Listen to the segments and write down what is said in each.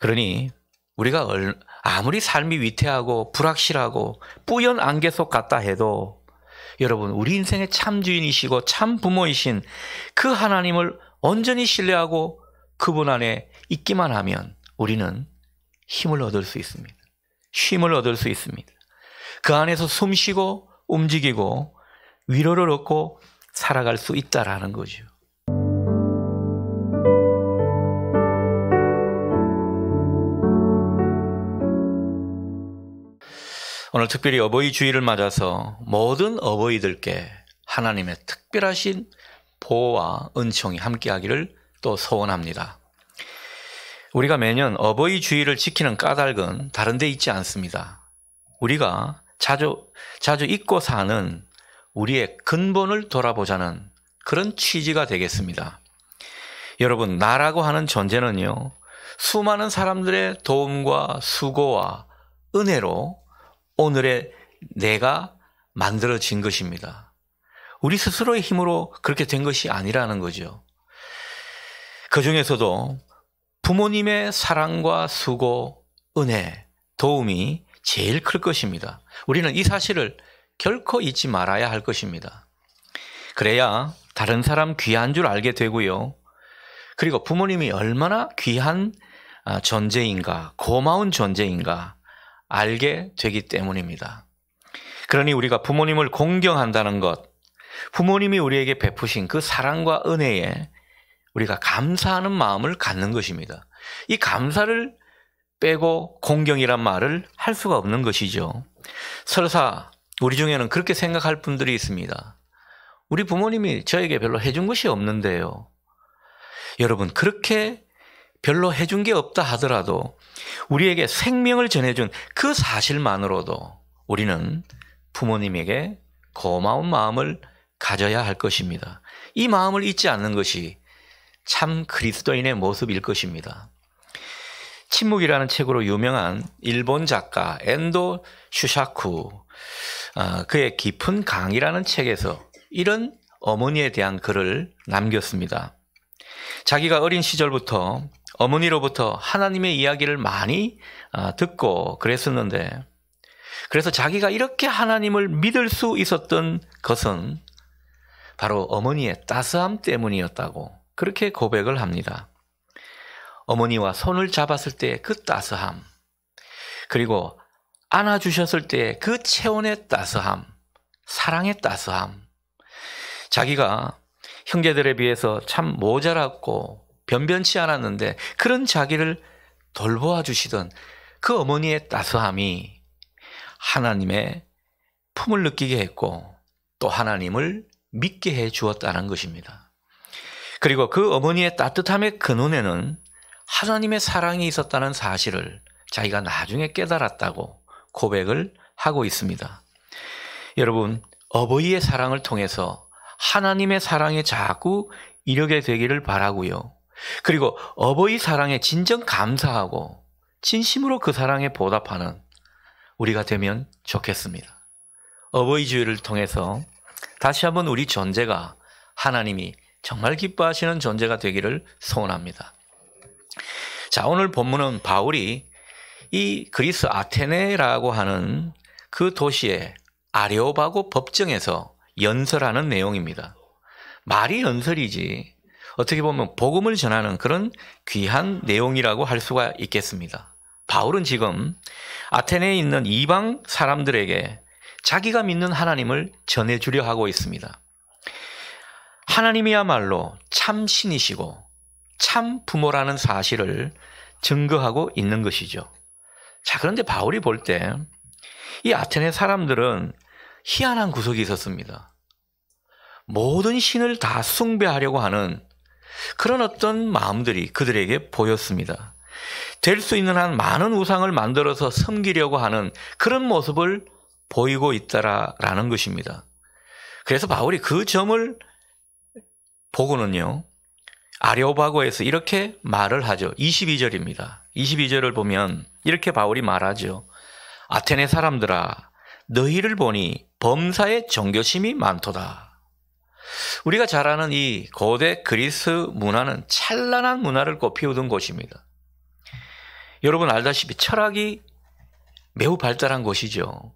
그러니 우리가 아무리 삶이 위태하고 불확실하고 뿌연 안개 속 같다 해도 여러분, 우리 인생의 참 주인이시고 참 부모이신 그 하나님을 온전히 신뢰하고 그분 안에 있기만 하면 우리는 힘을 얻을 수 있습니다. 쉼을 얻을 수 있습니다. 그 안에서 숨쉬고 움직이고 위로를 얻고 살아갈 수 있다라는 거죠. 오늘 특별히 어버이 주일을 맞아서 모든 어버이들께 하나님의 특별하신 보호와 은총이 함께하기를 또 소원합니다. 우리가 매년 어버이 주일을 지키는 까닭은 다른 데 있지 않습니다. 우리가 자주 잊고 사는 우리의 근본을 돌아보자는 그런 취지가 되겠습니다. 여러분, 나라고 하는 존재는요, 수많은 사람들의 도움과 수고와 은혜로 오늘의 내가 만들어진 것입니다. 우리 스스로의 힘으로 그렇게 된 것이 아니라는 거죠. 그 중에서도 부모님의 사랑과 수고, 은혜, 도움이 제일 클 것입니다. 우리는 이 사실을 결코 잊지 말아야 할 것입니다. 그래야 다른 사람 귀한 줄 알게 되고요. 그리고 부모님이 얼마나 귀한 존재인가, 고마운 존재인가 알게 되기 때문입니다. 그러니 우리가 부모님을 공경한다는 것, 부모님이 우리에게 베푸신 그 사랑과 은혜에 우리가 감사하는 마음을 갖는 것입니다. 이 감사를 빼고 공경이란 말을 할 수가 없는 것이죠. 설사 우리 중에는 그렇게 생각할 분들이 있습니다. 우리 부모님이 저에게 별로 해준 것이 없는데요. 여러분, 그렇게 별로 해준 게 없다 하더라도 우리에게 생명을 전해준 그 사실만으로도 우리는 부모님에게 고마운 마음을 가져야 할 것입니다. 이 마음을 잊지 않는 것이 참 그리스도인의 모습일 것입니다. 침묵이라는 책으로 유명한 일본 작가 엔도 슈사쿠, 그의 깊은 강이라는 책에서 이런 어머니에 대한 글을 남겼습니다. 자기가 어린 시절부터 어머니로부터 하나님의 이야기를 많이 듣고 그랬었는데, 그래서 자기가 이렇게 하나님을 믿을 수 있었던 것은 바로 어머니의 따스함 때문이었다고 그렇게 고백을 합니다. 어머니와 손을 잡았을 때의 그 따스함, 그리고 안아주셨을 때의 그 체온의 따스함, 사랑의 따스함, 자기가 형제들에 비해서 참 모자랐고 변변치 않았는데 그런 자기를 돌보아 주시던 그 어머니의 따스함이 하나님의 품을 느끼게 했고 또 하나님을 믿게 해 주었다는 것입니다. 그리고 그 어머니의 따뜻함의 근원에는 하나님의 사랑이 있었다는 사실을 자기가 나중에 깨달았다고 고백을 하고 있습니다. 여러분, 어버이의 사랑을 통해서 하나님의 사랑에 자꾸 이르게 되기를 바라고요. 그리고 어버이 사랑에 진정 감사하고 진심으로 그 사랑에 보답하는 우리가 되면 좋겠습니다. 어버이 주일을 통해서 다시 한번 우리 존재가 하나님이 정말 기뻐하시는 존재가 되기를 소원합니다. 자, 오늘 본문은 바울이 이 그리스 아테네라고 하는 그 도시의 아레오바고 법정에서 연설하는 내용입니다. 말이 연설이지 어떻게 보면 복음을 전하는 그런 귀한 내용이라고 할 수가 있겠습니다. 바울은 지금 아테네에 있는 이방 사람들에게 자기가 믿는 하나님을 전해주려 하고 있습니다. 하나님이야말로 참 신이시고 참 부모라는 사실을 증거하고 있는 것이죠. 자, 그런데 바울이 볼 때 이 아테네 사람들은 희한한 구석이 있었습니다. 모든 신을 다 숭배하려고 하는 그런 어떤 마음들이 그들에게 보였습니다. 될 수 있는 한 많은 우상을 만들어서 섬기려고 하는 그런 모습을 보이고 있다라는 것입니다. 그래서 바울이 그 점을 보고는요, 아레오바고에서 이렇게 말을 하죠. 22절입니다. 22절을 보면 이렇게 바울이 말하죠. 아테네 사람들아, 너희를 보니 범사에 종교심이 많도다. 우리가 잘 아는 이 고대 그리스 문화는 찬란한 문화를 꽃피우던 곳입니다. 여러분 알다시피 철학이 매우 발달한 곳이죠.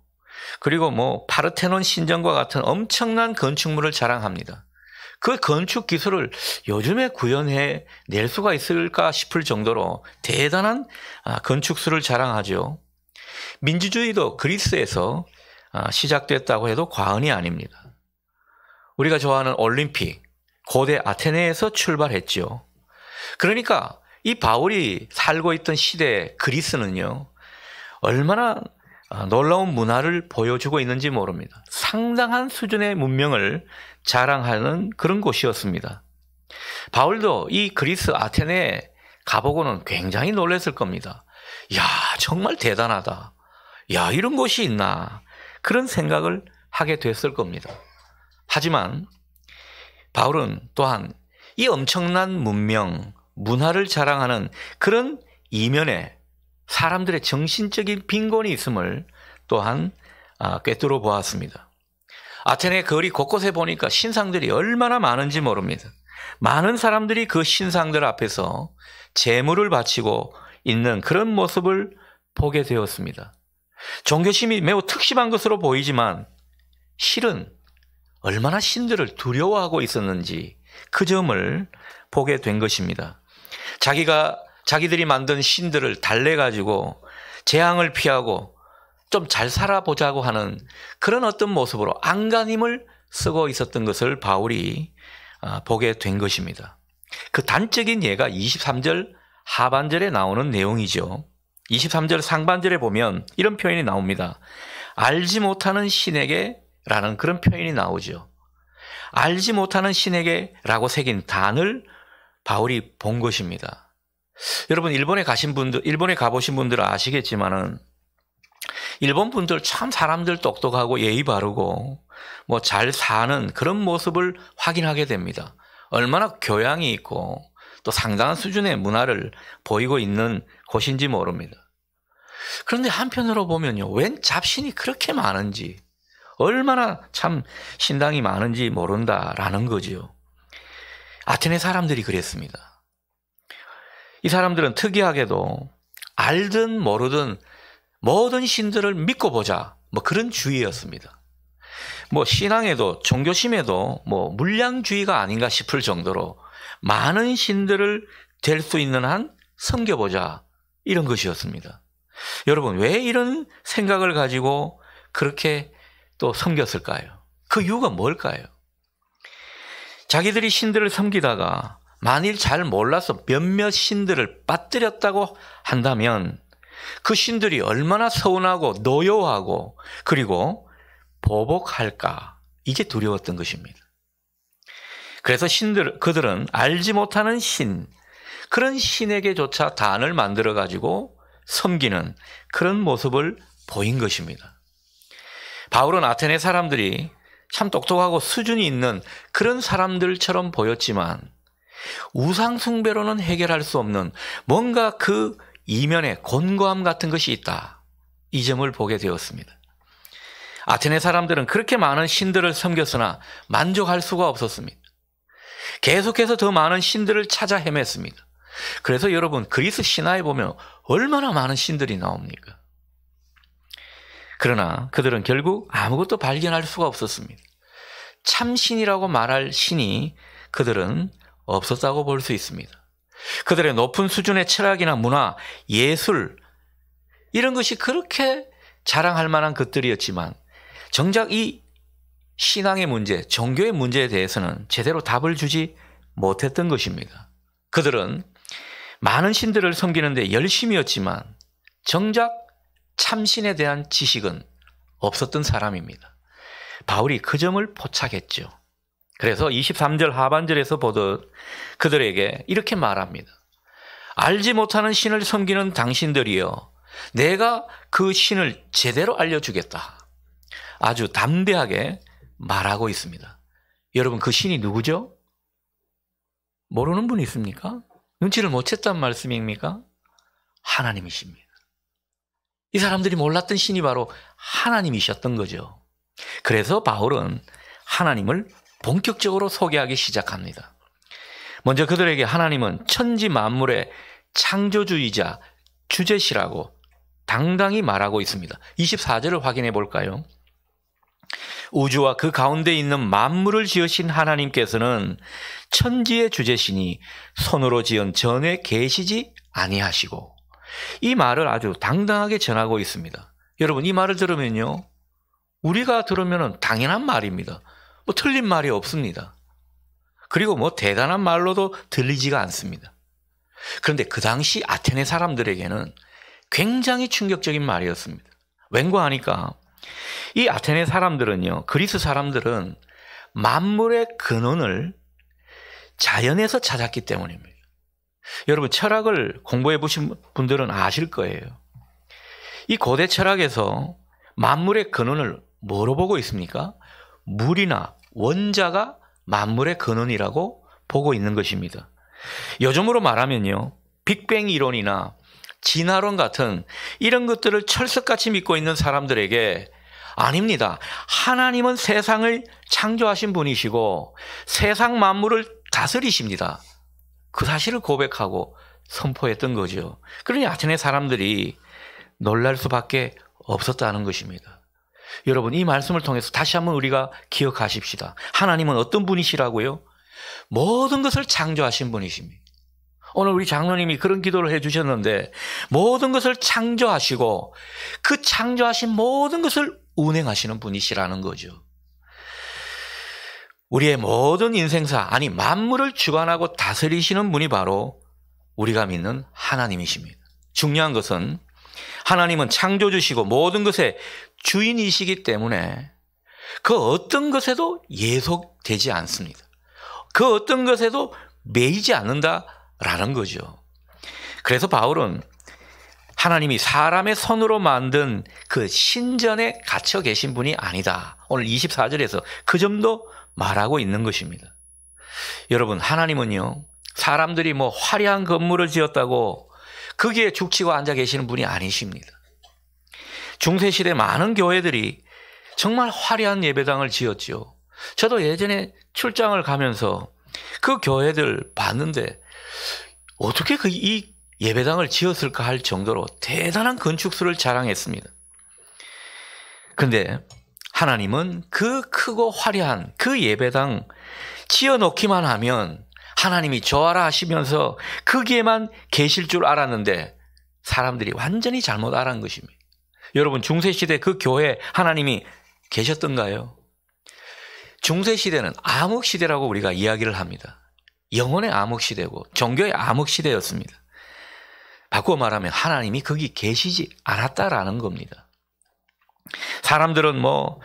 그리고 파르테논 신전과 같은 엄청난 건축물을 자랑합니다. 그 건축 기술을 요즘에 구현해 낼 수가 있을까 싶을 정도로 대단한 건축술을 자랑하죠. 민주주의도 그리스에서 시작됐다고 해도 과언이 아닙니다. 우리가 좋아하는 올림픽, 고대 아테네에서 출발했죠. 그러니까 이 바울이 살고 있던 시대 그리스는요, 얼마나 놀라운 문화를 보여주고 있는지 모릅니다. 상당한 수준의 문명을 자랑하는 그런 곳이었습니다. 바울도 이 그리스 아테네에 가보고는 굉장히 놀랐을 겁니다. 야, 정말 대단하다. 야, 이런 곳이 있나. 그런 생각을 하게 됐을 겁니다. 하지만 바울은 또한 이 엄청난 문명, 문화를 자랑하는 그런 이면에 사람들의 정신적인 빈곤이 있음을 또한 꿰뚫어 보았습니다. 아테네 거리 곳곳에 보니까 신상들이 얼마나 많은지 모릅니다. 많은 사람들이 그 신상들 앞에서 제물을 바치고 있는 그런 모습을 보게 되었습니다. 종교심이 매우 특심한 것으로 보이지만 실은 얼마나 신들을 두려워하고 있었는지 그 점을 보게 된 것입니다. 자기들이 만든 신들을 달래가지고 재앙을 피하고 좀 잘 살아보자고 하는 그런 어떤 모습으로 안간힘을 쓰고 있었던 것을 바울이 보게 된 것입니다. 그 단적인 예가 23절 하반절에 나오는 내용이죠. 23절 상반절에 보면 이런 표현이 나옵니다. 알지 못하는 신에게 라는 그런 표현이 나오죠. 알지 못하는 신에게 라고 새긴 단을 바울이 본 것입니다. 여러분 일본에 가보신 분들은 아시겠지만은 일본 분들 참 사람들 똑똑하고 예의 바르고 잘 사는 그런 모습을 확인하게 됩니다. 얼마나 교양이 있고 또 상당한 수준의 문화를 보이고 있는 곳인지 모릅니다. 그런데 한편으로 보면요, 웬 잡신이 그렇게 많은지, 얼마나 참 신당이 많은지 모른다라는 거지요. 아테네 사람들이 그랬습니다. 이 사람들은 특이하게도 알든 모르든 모든 신들을 믿고 보자, 그런 주의였습니다. 신앙에도 종교심에도 물량주의가 아닌가 싶을 정도로 많은 신들을 될 수 있는 한 섬겨보자, 이런 것이었습니다. 여러분 왜 이런 생각을 가지고 그렇게 또 섬겼을까요? 그 이유가 뭘까요? 자기들이 신들을 섬기다가 만일 잘 몰라서 몇몇 신들을 빠뜨렸다고 한다면 그 신들이 얼마나 서운하고 노여워하고 그리고 보복할까, 이게 두려웠던 것입니다. 그래서 그들은 알지 못하는 신, 그런 신에게조차 단을 만들어 가지고 섬기는 그런 모습을 보인 것입니다. 바울은 아테네 사람들이 참 똑똑하고 수준이 있는 그런 사람들처럼 보였지만 우상 숭배로는 해결할 수 없는 뭔가 그 이면에 곤고함 같은 것이 있다, 이 점을 보게 되었습니다. 아테네 사람들은 그렇게 많은 신들을 섬겼으나 만족할 수가 없었습니다. 계속해서 더 많은 신들을 찾아 헤맸습니다. 그래서 여러분 그리스 신화에 보면 얼마나 많은 신들이 나옵니까? 그러나 그들은 결국 아무것도 발견할 수가 없었습니다. 참신이라고 말할 신이 그들은 없었다고 볼 수 있습니다. 그들의 높은 수준의 철학이나 문화, 예술, 이런 것이 그렇게 자랑할 만한 것들이었지만 정작 이 신앙의 문제, 종교의 문제에 대해서는 제대로 답을 주지 못했던 것입니다. 그들은 많은 신들을 섬기는데 열심이었지만 정작 참신에 대한 지식은 없었던 사람입니다. 바울이 그 점을 포착했죠. 그래서 23절 하반절에서 보듯 그들에게 이렇게 말합니다. 알지 못하는 신을 섬기는 당신들이여, 내가 그 신을 제대로 알려주겠다. 아주 담대하게 말하고 있습니다. 여러분 그 신이 누구죠? 모르는 분 있습니까? 눈치를 못 챘단 말씀입니까? 하나님이십니다. 이 사람들이 몰랐던 신이 바로 하나님이셨던 거죠. 그래서 바울은 하나님을 본격적으로 소개하기 시작합니다. 먼저 그들에게 하나님은 천지 만물의 창조주이자 주제시라고 당당히 말하고 있습니다. 24절을 확인해 볼까요? 우주와 그 가운데 있는 만물을 지으신 하나님께서는 천지의 주제시니 손으로 지은 전에 계시지 아니하시고, 이 말을 아주 당당하게 전하고 있습니다. 여러분, 이 말을 들으면요, 우리가 들으면 당연한 말입니다. 뭐 틀린 말이 없습니다. 그리고 뭐 대단한 말로도 들리지가 않습니다. 그런데 그 당시 아테네 사람들에게는 굉장히 충격적인 말이었습니다. 왠고 하니까 이 아테네 사람들은요, 그리스 사람들은 만물의 근원을 자연에서 찾았기 때문입니다. 여러분, 철학을 공부해 보신 분들은 아실 거예요. 이 고대 철학에서 만물의 근원을 뭐로 보고 있습니까? 물이나 원자가 만물의 근원이라고 보고 있는 것입니다. 요즘으로 말하면요, 빅뱅 이론이나 진화론 같은 이런 것들을 철석같이 믿고 있는 사람들에게 아닙니다. 하나님은 세상을 창조하신 분이시고 세상 만물을 다스리십니다. 그 사실을 고백하고 선포했던 거죠. 그러니 아테네 사람들이 놀랄 수밖에 없었다는 것입니다. 여러분, 이 말씀을 통해서 다시 한번 우리가 기억하십시다. 하나님은 어떤 분이시라고요? 모든 것을 창조하신 분이십니다. 오늘 우리 장로님이 그런 기도를 해주셨는데, 모든 것을 창조하시고 그 창조하신 모든 것을 운행하시는 분이시라는 거죠. 우리의 모든 인생사, 아니 만물을 주관하고 다스리시는 분이 바로 우리가 믿는 하나님이십니다. 중요한 것은 하나님은 창조주시고 모든 것의 주인이시기 때문에 그 어떤 것에도 예속되지 않습니다. 그 어떤 것에도 매이지 않는다라는 거죠. 그래서 바울은 하나님이 사람의 손으로 만든 그 신전에 갇혀 계신 분이 아니다. 오늘 24절에서 그 점도 말하고 있는 것입니다. 여러분, 하나님은요, 사람들이 뭐 화려한 건물을 지었다고 거기에 죽치고 앉아 계시는 분이 아니십니다. 중세시대 많은 교회들이 정말 화려한 예배당을 지었죠. 저도 예전에 출장을 가면서 그 교회들 봤는데 어떻게 이 예배당을 지었을까 할 정도로 대단한 건축수를 자랑했습니다. 그런데 하나님은 그 크고 화려한 그 예배당 지어놓기만 하면 하나님이 좋아라 하시면서 거기에만 계실 줄 알았는데 사람들이 완전히 잘못 알은 것입니다. 여러분, 중세시대 그 교회 하나님이 계셨던가요? 중세시대는 암흑시대라고 우리가 이야기를 합니다. 영혼의 암흑시대고 종교의 암흑시대였습니다. 바꾸어 말하면 하나님이 거기 계시지 않았다라는 겁니다. 사람들은 뭐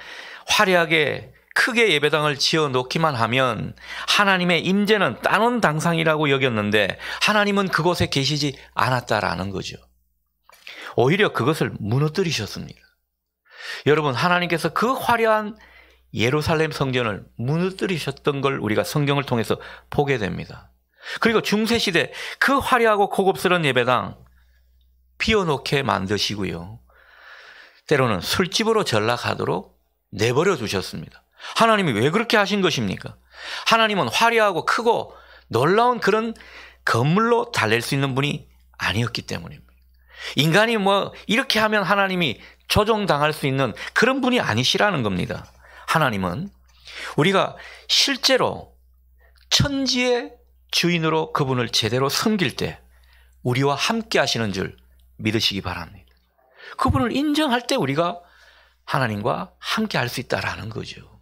화려하게 크게 예배당을 지어 놓기만 하면 하나님의 임재는 따놓은 당상이라고 여겼는데 하나님은 그곳에 계시지 않았다라는 거죠. 오히려 그것을 무너뜨리셨습니다. 여러분, 하나님께서 그 화려한 예루살렘 성전을 무너뜨리셨던 걸 우리가 성경을 통해서 보게 됩니다. 그리고 중세시대 그 화려하고 고급스러운 예배당 비워놓게 만드시고요, 때로는 술집으로 전락하도록 내버려 두셨습니다. 하나님이 왜 그렇게 하신 것입니까? 하나님은 화려하고 크고 놀라운 그런 건물로 달랠 수 있는 분이 아니었기 때문입니다. 인간이 뭐 이렇게 하면 하나님이 조종당할 수 있는 그런 분이 아니시라는 겁니다. 하나님은 우리가 실제로 천지의 주인으로 그분을 제대로 섬길 때 우리와 함께 하시는 줄 믿으시기 바랍니다. 그분을 인정할 때 우리가 하나님과 함께 할 수 있다라는 거죠.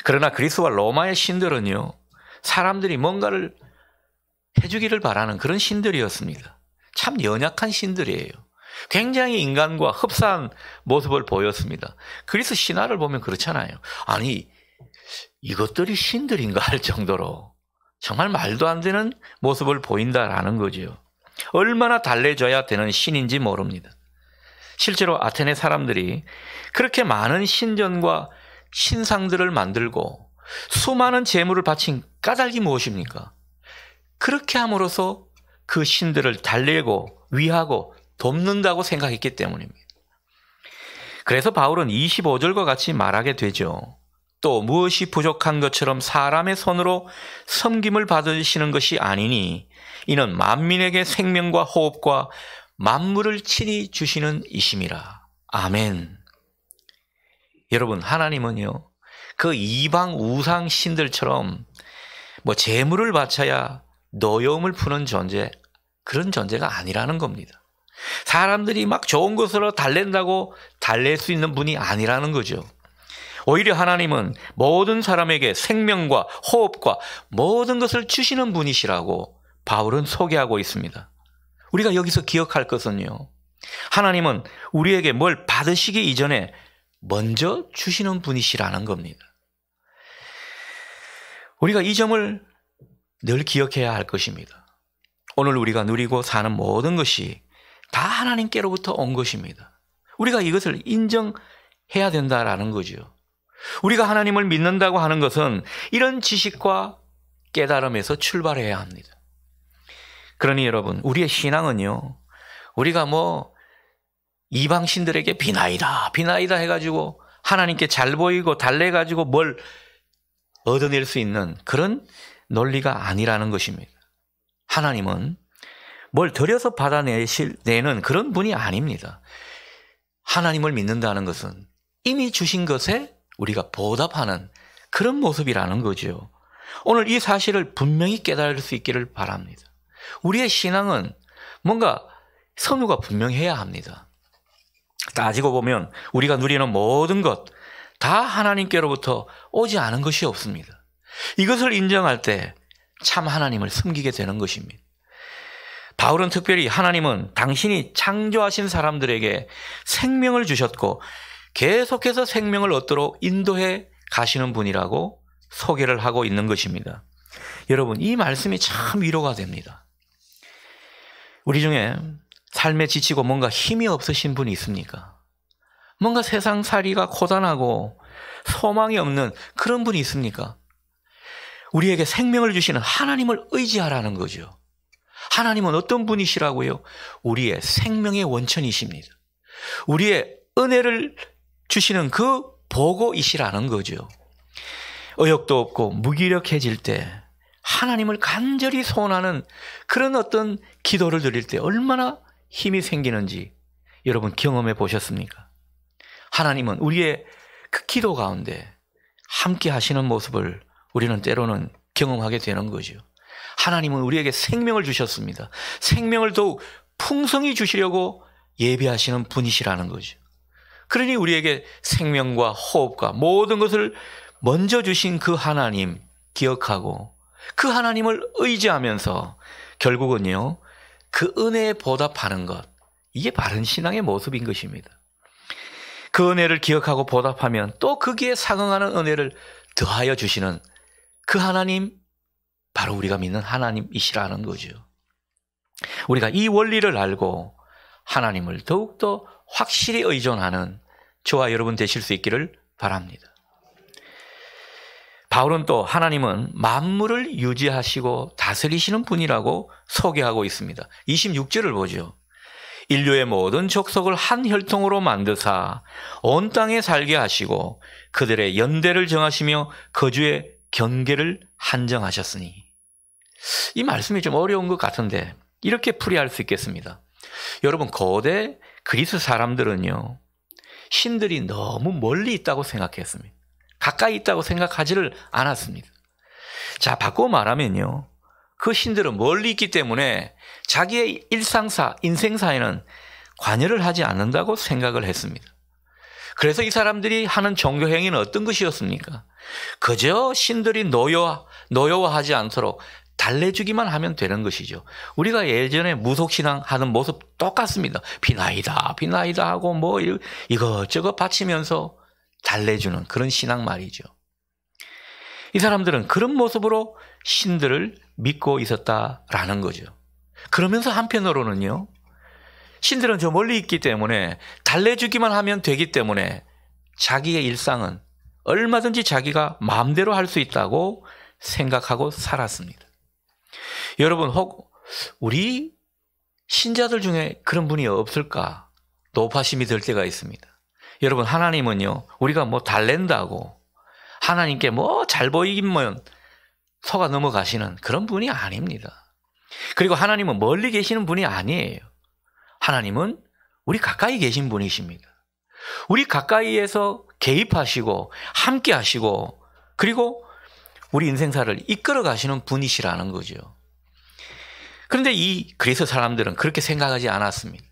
그러나 그리스와 로마의 신들은요, 사람들이 뭔가를 해주기를 바라는 그런 신들이었습니다. 참 연약한 신들이에요. 굉장히 인간과 흡사한 모습을 보였습니다. 그리스 신화를 보면 그렇잖아요. 아니, 이것들이 신들인가 할 정도로 정말 말도 안 되는 모습을 보인다라는 거죠. 얼마나 달래줘야 되는 신인지 모릅니다. 실제로 아테네 사람들이 그렇게 많은 신전과 신상들을 만들고 수많은 재물을 바친 까닭이 무엇입니까? 그렇게 함으로써 그 신들을 달래고 위하고 돕는다고 생각했기 때문입니다. 그래서 바울은 25절과 같이 말하게 되죠. 또 무엇이 부족한 것처럼 사람의 손으로 섬김을 받으시는 것이 아니니 이는 만민에게 생명과 호흡과 만물을 친히 주시는 이심이라. 아멘. 여러분, 하나님은요, 그 이방 우상 신들처럼 재물을 바쳐야 노여움을 푸는 존재, 그런 존재가 아니라는 겁니다. 사람들이 막 좋은 것으로 달랜다고 달랠 수 있는 분이 아니라는 거죠. 오히려 하나님은 모든 사람에게 생명과 호흡과 모든 것을 주시는 분이시라고 바울은 소개하고 있습니다. 우리가 여기서 기억할 것은요, 하나님은 우리에게 뭘 받으시기 이전에 먼저 주시는 분이시라는 겁니다. 우리가 이 점을 늘 기억해야 할 것입니다. 오늘 우리가 누리고 사는 모든 것이 다 하나님께로부터 온 것입니다. 우리가 이것을 인정해야 된다라는 거죠. 우리가 하나님을 믿는다고 하는 것은 이런 지식과 깨달음에서 출발해야 합니다. 그러니 여러분, 우리의 신앙은요, 우리가 이방신들에게 비나이다 해가지고 하나님께 잘 보이고 달래가지고 뭘 얻어낼 수 있는 그런 논리가 아니라는 것입니다. 하나님은 뭘 들여서 받아내는 그런 분이 아닙니다. 하나님을 믿는다는 것은 이미 주신 것에 우리가 보답하는 그런 모습이라는 거죠. 오늘 이 사실을 분명히 깨달을 수 있기를 바랍니다. 우리의 신앙은 뭔가 선우가 분명해야 합니다. 따지고 보면 우리가 누리는 모든 것 다 하나님께로부터 오지 않은 것이 없습니다. 이것을 인정할 때 참 하나님을 섬기게 되는 것입니다. 바울은 특별히 하나님은 당신이 창조하신 사람들에게 생명을 주셨고 계속해서 생명을 얻도록 인도해 가시는 분이라고 소개를 하고 있는 것입니다. 여러분, 이 말씀이 참 위로가 됩니다. 우리 중에 삶에 지치고 뭔가 힘이 없으신 분이 있습니까? 뭔가 세상살이가 고단하고 소망이 없는 그런 분이 있습니까? 우리에게 생명을 주시는 하나님을 의지하라는 거죠. 하나님은 어떤 분이시라고요? 우리의 생명의 원천이십니다. 우리의 은혜를 주시는 그 보고이시라는 거죠. 의욕도 없고 무기력해질 때 하나님을 간절히 소원하는 그런 어떤 기도를 드릴 때 얼마나 힘이 생기는지 여러분 경험해 보셨습니까? 하나님은 우리의 그 기도 가운데 함께 하시는 모습을 우리는 때로는 경험하게 되는 거죠. 하나님은 우리에게 생명을 주셨습니다. 생명을 더욱 풍성히 주시려고 예비하시는 분이시라는 거죠. 그러니 우리에게 생명과 호흡과 모든 것을 먼저 주신 그 하나님 기억하고 그 하나님을 의지하면서 결국은요, 그 은혜에 보답하는 것, 이게 바른 신앙의 모습인 것입니다. 그 은혜를 기억하고 보답하면 또 거기에 상응하는 은혜를 더하여 주시는 그 하나님, 바로 우리가 믿는 하나님이시라는 거죠. 우리가 이 원리를 알고 하나님을 더욱더 확실히 의존하는 저와 여러분 되실 수 있기를 바랍니다. 바울은 또 하나님은 만물을 유지하시고 다스리시는 분이라고 소개하고 있습니다. 26절을 보죠. 인류의 모든 족속을 한 혈통으로 만드사 온 땅에 살게 하시고 그들의 연대를 정하시며 거주의 경계를 한정하셨으니. 이 말씀이 좀 어려운 것 같은데 이렇게 풀이할 수 있겠습니다. 여러분, 고대 그리스 사람들은요, 신들이 너무 멀리 있다고 생각했습니다. 가까이 있다고 생각하지를 않았습니다. 자, 바꿔 말하면요, 그 신들은 멀리 있기 때문에 자기의 인생사에는 관여를 하지 않는다고 생각을 했습니다. 그래서 이 사람들이 하는 종교 행위는 어떤 것이었습니까? 그저 신들이 노여워하지 않도록 달래주기만 하면 되는 것이죠. 우리가 예전에 무속신앙 하는 모습 똑같습니다. 비나이다 하고 이것저것 바치면서 달래주는 그런 신앙 말이죠. 이 사람들은 그런 모습으로 신들을 믿고 있었다라는 거죠. 그러면서 한편으로는요, 신들은 저 멀리 있기 때문에 달래주기만 하면 되기 때문에 자기의 일상은 얼마든지 자기가 마음대로 할 수 있다고 생각하고 살았습니다. 여러분, 혹 우리 신자들 중에 그런 분이 없을까 노파심이 들 때가 있습니다. 여러분, 하나님은요, 우리가 달랜다고 하나님께 잘 보이기만 속아 넘어가시는 그런 분이 아닙니다. 그리고 하나님은 멀리 계시는 분이 아니에요. 하나님은 우리 가까이 계신 분이십니다. 우리 가까이에서 개입하시고 함께 하시고 그리고 우리 인생사를 이끌어 가시는 분이시라는 거죠. 그런데 그래서 사람들은 그렇게 생각하지 않았습니다.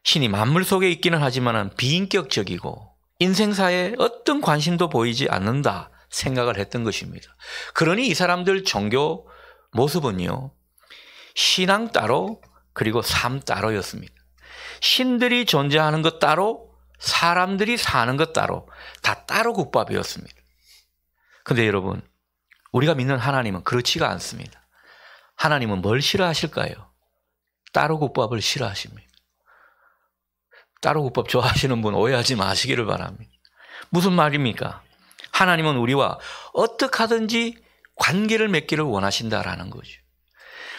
신이 만물 속에 있기는 하지만 비인격적이고 인생사에 어떤 관심도 보이지 않는다 생각을 했던 것입니다. 그러니 이 사람들 종교 모습은요, 신앙 따로 그리고 삶 따로였습니다. 신들이 존재하는 것 따로, 사람들이 사는 것 따로, 다 따로 국밥이었습니다. 그런데 여러분, 우리가 믿는 하나님은 그렇지가 않습니다. 하나님은 뭘 싫어하실까요? 따로 국밥을 싫어하십니다. 따로 국밥 좋아하시는 분 오해하지 마시기를 바랍니다. 무슨 말입니까? 하나님은 우리와 어떻게 하든지 관계를 맺기를 원하신다라는 거죠.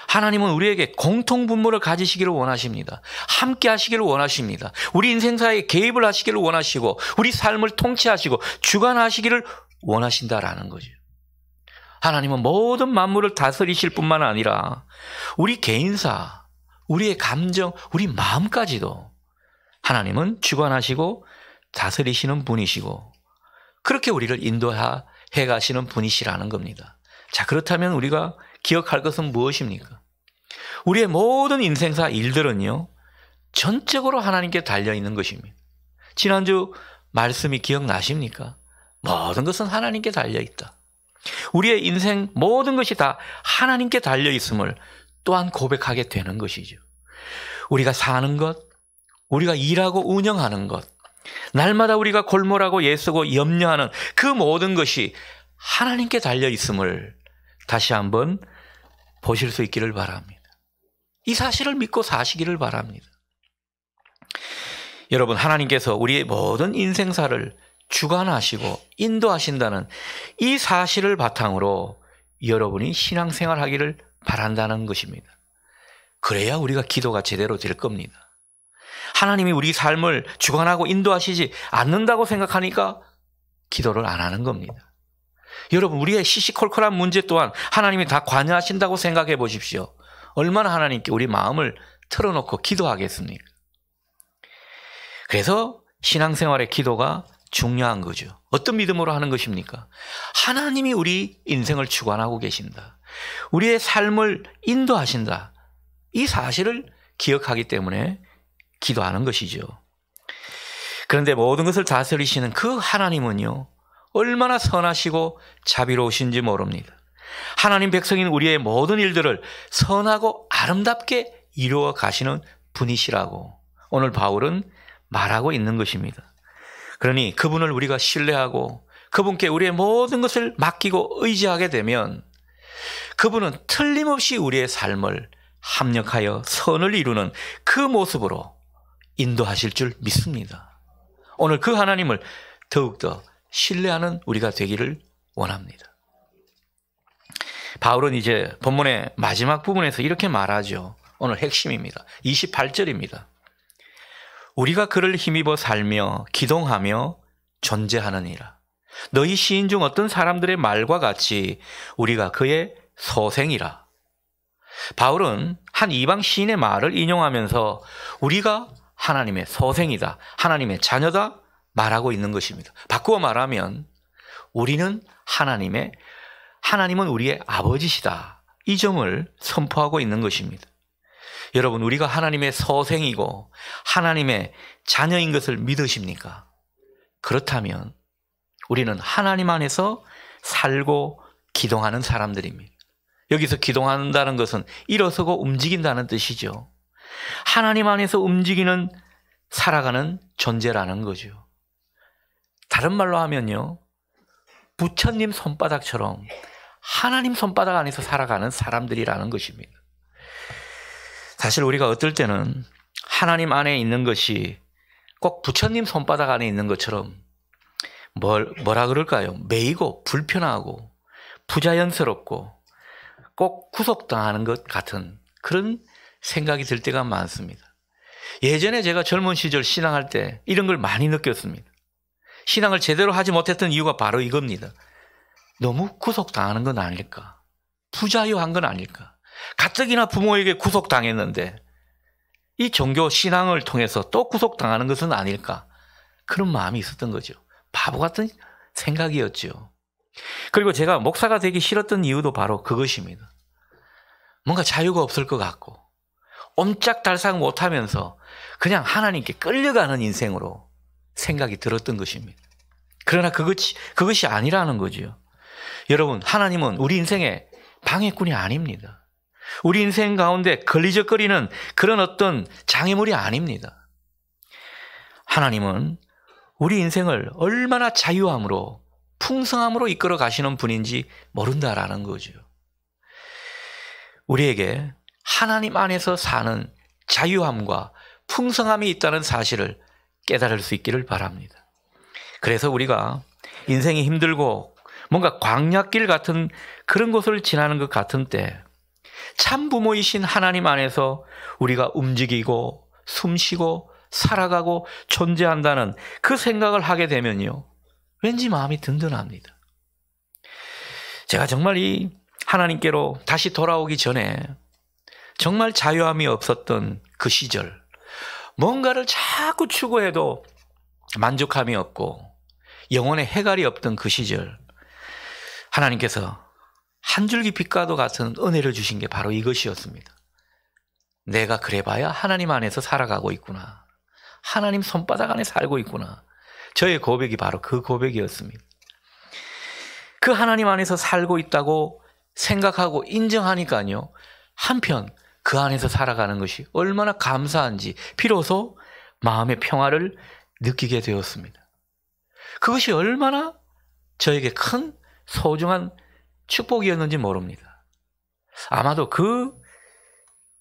하나님은 우리에게 공통분모를 가지시기를 원하십니다. 함께 하시기를 원하십니다. 우리 인생사에 개입을 하시기를 원하시고 우리 삶을 통치하시고 주관하시기를 원하신다라는 거죠. 하나님은 모든 만물을 다스리실 뿐만 아니라 우리 개인사, 우리의 감정, 우리 마음까지도 하나님은 주관하시고 다스리시는 분이시고 그렇게 우리를 인도해 가시는 분이시라는 겁니다. 자, 그렇다면 우리가 기억할 것은 무엇입니까? 우리의 모든 인생사 일들은요, 전적으로 하나님께 달려있는 것입니다. 지난주 말씀이 기억나십니까? 모든 것은 하나님께 달려있다. 우리의 인생 모든 것이 다 하나님께 달려있음을 또한 고백하게 되는 것이죠. 우리가 사는 것, 우리가 일하고 운영하는 것, 날마다 우리가 골몰하고 애쓰고 염려하는 그 모든 것이 하나님께 달려있음을 다시 한번 보실 수 있기를 바랍니다. 이 사실을 믿고 사시기를 바랍니다. 여러분, 하나님께서 우리의 모든 인생사를 주관하시고 인도하신다는 이 사실을 바탕으로 여러분이 신앙생활하기를 바란다는 것입니다. 그래야 우리가 기도가 제대로 될 겁니다. 하나님이 우리 삶을 주관하고 인도하시지 않는다고 생각하니까 기도를 안 하는 겁니다. 여러분, 우리의 시시콜콜한 문제 또한 하나님이 다 관여하신다고 생각해 보십시오. 얼마나 하나님께 우리 마음을 털어놓고 기도하겠습니까? 그래서 신앙생활의 기도가 중요한 거죠. 어떤 믿음으로 하는 것입니까? 하나님이 우리 인생을 주관하고 계신다. 우리의 삶을 인도하신다. 이 사실을 기억하기 때문에 기도하는 것이죠. 그런데 모든 것을 다스리시는 그 하나님은요, 얼마나 선하시고 자비로우신지 모릅니다. 하나님 백성인 우리의 모든 일들을 선하고 아름답게 이루어 가시는 분이시라고 오늘 바울은 말하고 있는 것입니다. 그러니 그분을 우리가 신뢰하고 그분께 우리의 모든 것을 맡기고 의지하게 되면 그분은 틀림없이 우리의 삶을 합력하여 선을 이루는 그 모습으로 인도하실 줄 믿습니다. 오늘 그 하나님을 더욱더 신뢰하는 우리가 되기를 원합니다. 바울은 이제 본문의 마지막 부분에서 이렇게 말하죠. 오늘 핵심입니다. 28절입니다. 우리가 그를 힘입어 살며 기동하며 존재하느니라. 너희 시인 중 어떤 사람들의 말과 같이 우리가 그의 소생이라. 바울은 한 이방 시인의 말을 인용하면서 우리가 하나님의 소생이다, 하나님의 자녀다 말하고 있는 것입니다. 바꾸어 말하면 우리는 하나님은 우리의 아버지시다. 이 점을 선포하고 있는 것입니다. 여러분, 우리가 하나님의 소생이고 하나님의 자녀인 것을 믿으십니까? 그렇다면 우리는 하나님 안에서 살고 기동하는 사람들입니다. 여기서 기동한다는 것은 일어서고 움직인다는 뜻이죠. 하나님 안에서 움직이는, 살아가는 존재라는 거죠. 다른 말로 하면요, 부처님 손바닥처럼 하나님 손바닥 안에서 살아가는 사람들이라는 것입니다. 사실 우리가 어떨 때는 하나님 안에 있는 것이 꼭 부처님 손바닥 안에 있는 것처럼 뭐라 그럴까요? 매이고 불편하고 부자연스럽고 꼭 구속당하는 것 같은 그런 생각이 들 때가 많습니다. 예전에 제가 젊은 시절 신앙할 때 이런 걸 많이 느꼈습니다. 신앙을 제대로 하지 못했던 이유가 바로 이겁니다. 너무 구속당하는 건 아닐까? 부자유한 건 아닐까? 가뜩이나 부모에게 구속당했는데 이 종교 신앙을 통해서 또 구속당하는 것은 아닐까? 그런 마음이 있었던 거죠. 바보 같은 생각이었죠. 그리고 제가 목사가 되기 싫었던 이유도 바로 그것입니다. 뭔가 자유가 없을 것 같고 옴짝달싹 못하면서 그냥 하나님께 끌려가는 인생으로 생각이 들었던 것입니다. 그러나 그것이 아니라는 거죠. 여러분, 하나님은 우리 인생의 방해꾼이 아닙니다. 우리 인생 가운데 걸리적거리는 그런 어떤 장애물이 아닙니다. 하나님은 우리 인생을 얼마나 자유함으로 풍성함으로 이끌어 가시는 분인지 모른다라는 거죠. 우리에게 하나님 안에서 사는 자유함과 풍성함이 있다는 사실을 깨달을 수 있기를 바랍니다. 그래서 우리가 인생이 힘들고 뭔가 광야길 같은 그런 곳을 지나는 것 같은 때 참 부모이신 하나님 안에서 우리가 움직이고 숨쉬고 살아가고 존재한다는 그 생각을 하게 되면요, 왠지 마음이 든든합니다. 제가 정말 이 하나님께로 다시 돌아오기 전에 정말 자유함이 없었던 그 시절, 뭔가를 자꾸 추구해도 만족함이 없고 영혼의 해갈이 없던 그 시절, 하나님께서 한 줄기 빛과도 같은 은혜를 주신 게 바로 이것이었습니다. 내가 그래봐야 하나님 안에서 살아가고 있구나. 하나님 손바닥 안에 살고 있구나. 저의 고백이 바로 그 고백이었습니다. 그 하나님 안에서 살고 있다고 생각하고 인정하니까요, 한편 그 안에서 살아가는 것이 얼마나 감사한지 비로소 마음의 평화를 느끼게 되었습니다. 그것이 얼마나 저에게 큰 소중한 축복이었는지 모릅니다. 아마도 그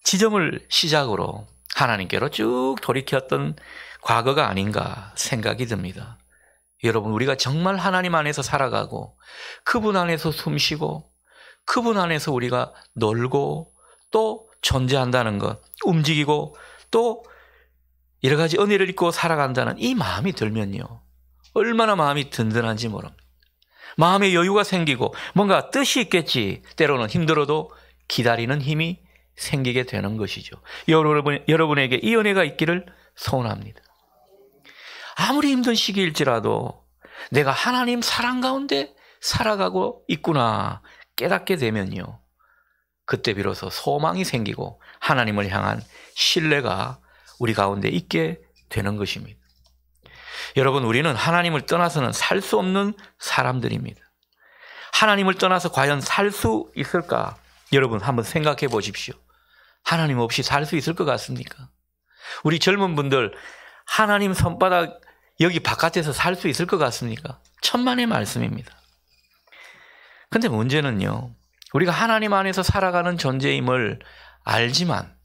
지점을 시작으로 하나님께로 쭉 돌이켰던 과거가 아닌가 생각이 듭니다. 여러분, 우리가 정말 하나님 안에서 살아가고 그분 안에서 숨쉬고 그분 안에서 우리가 놀고 또 존재한다는 것, 움직이고 또 여러 가지 은혜를 입고 살아간다는 이 마음이 들면요, 얼마나 마음이 든든한지 모릅니다. 마음의 여유가 생기고 뭔가 뜻이 있겠지, 때로는 힘들어도 기다리는 힘이 생기게 되는 것이죠. 여러분에게 이 은혜가 있기를 소원합니다. 아무리 힘든 시기일지라도 내가 하나님 사랑 가운데 살아가고 있구나 깨닫게 되면요, 그때 비로소 소망이 생기고 하나님을 향한 신뢰가 우리 가운데 있게 되는 것입니다. 여러분, 우리는 하나님을 떠나서는 살 수 없는 사람들입니다. 하나님을 떠나서 과연 살 수 있을까? 여러분, 한번 생각해 보십시오. 하나님 없이 살 수 있을 것 같습니까? 우리 젊은 분들, 하나님 손바닥 여기 바깥에서 살 수 있을 것 같습니까? 천만의 말씀입니다. 근데 문제는요, 우리가 하나님 안에서 살아가는 존재임을 알지만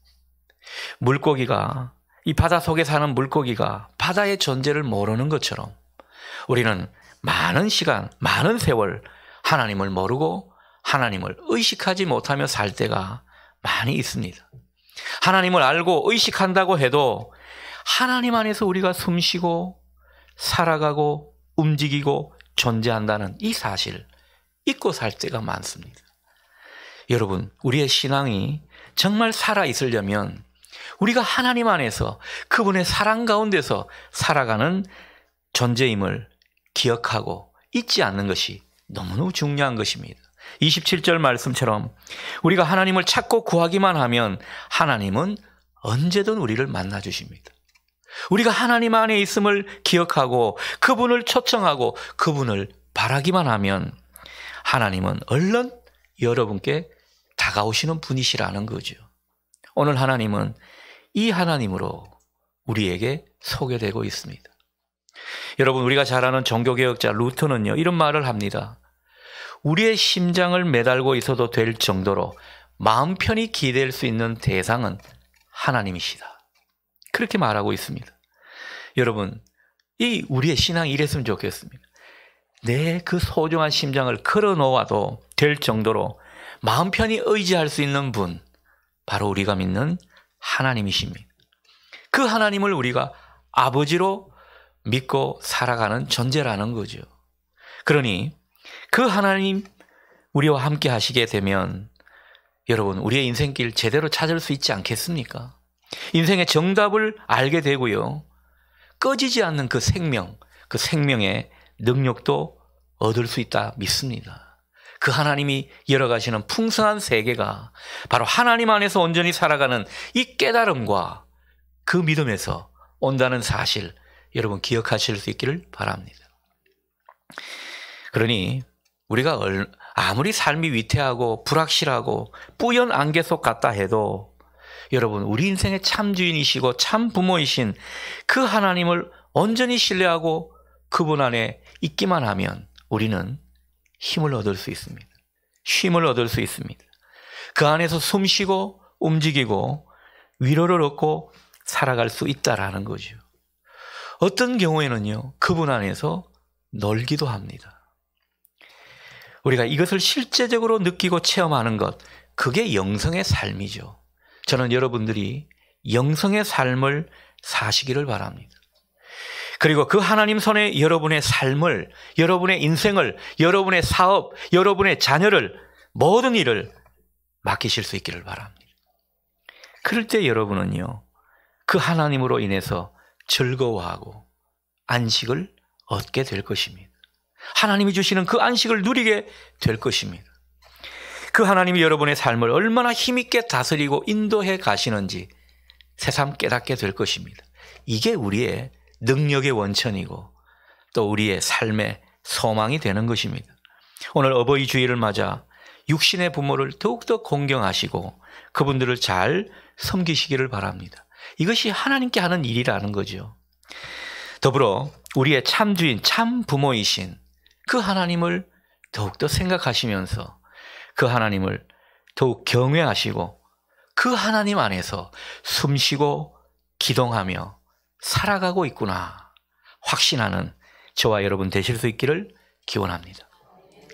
물고기가, 이 바다 속에 사는 물고기가 바다의 존재를 모르는 것처럼 우리는 많은 시간, 많은 세월 하나님을 모르고 하나님을 의식하지 못하며 살 때가 많이 있습니다. 하나님을 알고 의식한다고 해도 하나님 안에서 우리가 숨쉬고 살아가고 움직이고 존재한다는 이 사실 잊고 살 때가 많습니다. 여러분, 우리의 신앙이 정말 살아있으려면 우리가 하나님 안에서 그분의 사랑 가운데서 살아가는 존재임을 기억하고 잊지 않는 것이 너무너무 중요한 것입니다. 27절 말씀처럼 우리가 하나님을 찾고 구하기만 하면 하나님은 언제든 우리를 만나 주십니다. 우리가 하나님 안에 있음을 기억하고 그분을 초청하고 그분을 바라기만 하면 하나님은 얼른 여러분께 다가오시는 분이시라는 거죠. 오늘 하나님은 이 하나님으로 우리에게 소개되고 있습니다. 여러분, 우리가 잘 아는 종교개혁자 루터는요, 이런 말을 합니다. 우리의 심장을 매달고 있어도 될 정도로 마음 편히 기댈 수 있는 대상은 하나님이시다. 그렇게 말하고 있습니다. 여러분, 이 우리의 신앙이 이랬으면 좋겠습니다. 내 그 소중한 심장을 걸어 놓아도 될 정도로 마음 편히 의지할 수 있는 분, 바로 우리가 믿는 하나님이십니다. 그 하나님을 우리가 아버지로 믿고 살아가는 존재라는 거죠. 그러니 그 하나님 우리와 함께 하시게 되면 여러분, 우리의 인생길 제대로 찾을 수 있지 않겠습니까? 인생의 정답을 알게 되고요. 꺼지지 않는 그 생명, 그 생명의 능력도 얻을 수 있다 믿습니다. 그 하나님이 열어가시는 풍성한 세계가 바로 하나님 안에서 온전히 살아가는 이 깨달음과 그 믿음에서 온다는 사실, 여러분 기억하실 수 있기를 바랍니다. 그러니 우리가 아무리 삶이 위태하고 불확실하고 뿌연 안개 속 같다 해도 여러분, 우리 인생의 참 주인이시고 참 부모이신 그 하나님을 온전히 신뢰하고 그분 안에 있기만 하면 우리는 힘을 얻을 수 있습니다. 쉼을 얻을 수 있습니다. 그 안에서 숨쉬고 움직이고 위로를 얻고 살아갈 수 있다라는 거죠. 어떤 경우에는요, 그분 안에서 놀기도 합니다. 우리가 이것을 실제적으로 느끼고 체험하는 것, 그게 영성의 삶이죠. 저는 여러분들이 영성의 삶을 사시기를 바랍니다. 그리고 그 하나님 손에 여러분의 삶을, 여러분의 인생을, 여러분의 사업, 여러분의 자녀를, 모든 일을 맡기실 수 있기를 바랍니다. 그럴 때 여러분은요, 그 하나님으로 인해서 즐거워하고 안식을 얻게 될 것입니다. 하나님이 주시는 그 안식을 누리게 될 것입니다. 그 하나님이 여러분의 삶을 얼마나 힘있게 다스리고 인도해 가시는지 새삼 깨닫게 될 것입니다. 이게 우리의 능력의 원천이고 또 우리의 삶의 소망이 되는 것입니다. 오늘 어버이 주일을 맞아 육신의 부모를 더욱더 공경하시고 그분들을 잘 섬기시기를 바랍니다. 이것이 하나님께 하는 일이라는 거죠. 더불어 우리의 참 주인, 참 부모이신 그 하나님을 더욱더 생각하시면서 그 하나님을 더욱 경외하시고 그 하나님 안에서 숨쉬고 기동하며 살아가고 있구나 확신하는 저와 여러분 되실 수 있기를 기원합니다.